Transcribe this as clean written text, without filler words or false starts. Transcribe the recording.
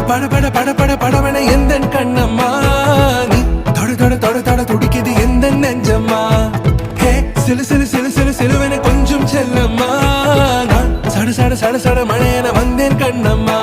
பட பட பட பட படவன எந்த கண்ணம்மா நீ தொட தொட தொட தொட துடிக்குது எந்த நெஞ்சம்மா ஹே சிலு சிலு சிலு சிலு சிலுவன கொஞ்சம் செல்லம்மா நான் சட சட சட சட மழையன வந்தேன் கண்ணம்மா